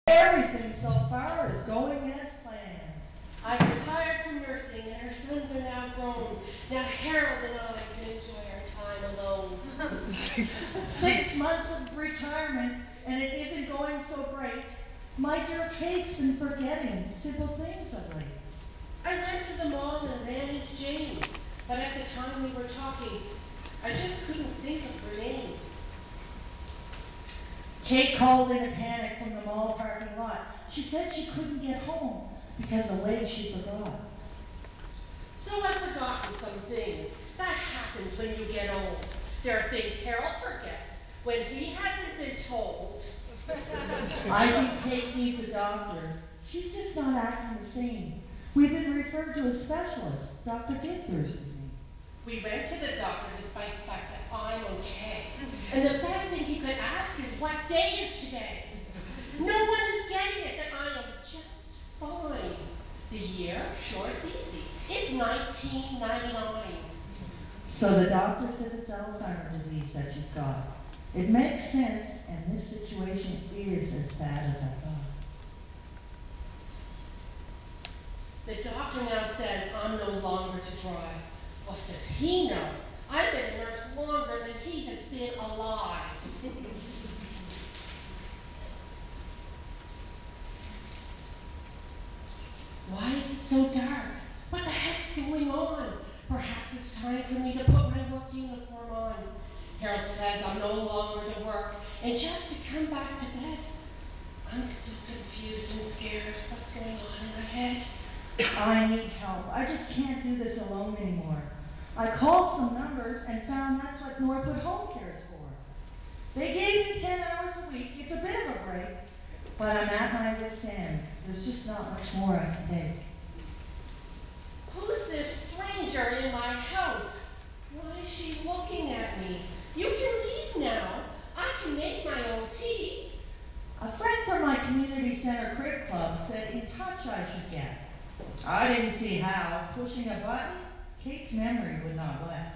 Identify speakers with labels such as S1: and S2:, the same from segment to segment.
S1: Everything so far is going as planned.
S2: I've retired from nursing and our sons are now grown. Now Harold and I can enjoy our time alone.
S1: 6 months of retirement and it isn't going so great. My dear Kate's been forgetting simple things of late.
S2: I went to the mall and ran into Jane, but at the time we were talking, I just couldn't think of her name.
S1: Kate called in a panic from the mall parking lot. She said she couldn't get home because of the way she forgot.
S2: So I've forgotten some things. That happens when you get old. There are things Harold forgets when he hasn't been told.
S1: I think Kate needs a doctor. She's just not acting the same. We've been referred to a specialist, Dr. Githers' name.
S2: We went to the doctor despite the fact that I'm okay. And the best thing he could ask is, what day is today? No one is getting it that I am just fine. The year, sure, it's easy. It's 1999.
S1: So the doctor says it's Alzheimer disease that she's got. It makes sense, and this situation is as bad as I thought.
S2: The doctor now says I'm no longer to drive. What does he know? I've been a nurse longer than he has been alive. Why is it so dark? What the heck's going on? Perhaps it's time for me to put my work uniform on. Harold says I'm no longer to work, and just to come back to bed. I'm still confused and scared. What's going on in my head?
S1: I need help. I just can't do this alone anymore. I called some numbers and found that's what Northwood Home Care is for. They gave me 10 hours a week. It's a bit of a break, but I'm at my wit's end. There's just not much more I can take.
S2: Who's this stranger in my house? Why is she looking at me? You can leave now. I can make my own tea.
S1: A friend from my community center crib club said in touch I should get. I didn't see how. Pushing a button, Kate's memory would not let.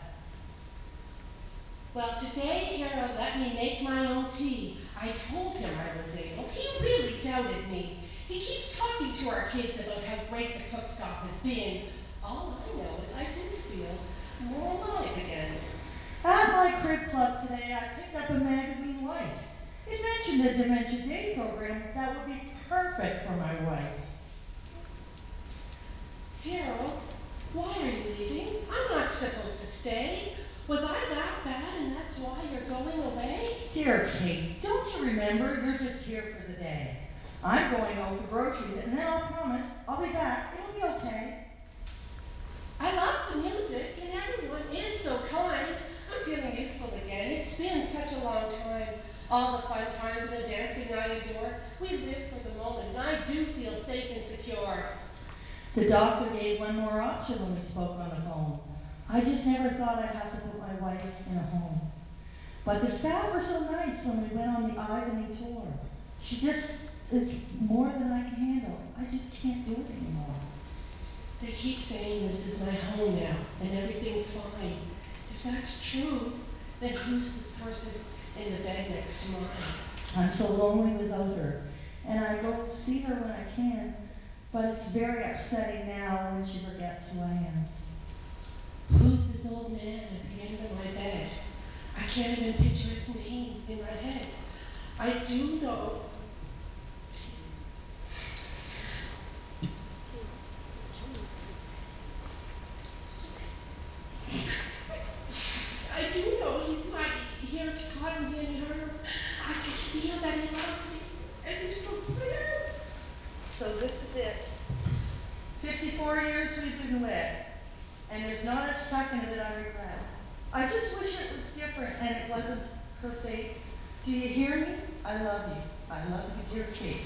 S2: Well, today Harold let me make my own tea. I told him I was able. He really doubted me. He keeps talking to our kids about how great the cook stop has been. All I know is I do feel more alive again.
S1: At my crib club today, I picked up a magazine, Life. It mentioned a dementia day program that would be perfect for my wife.
S2: Harold, why are you leaving? I'm not supposed to stay. Was I that bad and that's why you're going away?
S1: Dear Kate, don't you remember you're just here for the day? I'm going out for groceries and then I'll promise I'll be back. It'll be okay.
S2: I love the music and everyone is so kind. I'm feeling useful again. It's been such a long time. All the fun times and the dancing I adore. We live for the moment and I do feel safe and secure.
S1: The doctor gave one more option when we spoke on the phone. I just never thought I'd have to put my wife in a home. But the staff were so nice when we went on the evening tour. It's more than I can handle. I just can't do it anymore.
S2: They keep saying this is my home now and everything's fine. If that's true, then who's this person in the bed next to mine?
S1: I'm so lonely without her. And I go see her when I can, but it's very upsetting now when she forgets who I am.
S2: Who's this old man at the end of my bed? I can't even picture his name in my head. I do know. I do know he's not here to cause me any harm. I can feel that he loves me as he strokes my hair.
S1: So this is it. 54 years we've been wed, and there's not a second of it I regret. I just wish it was different and it wasn't her fate. Do you hear me? I love you. I love you, dear Kate.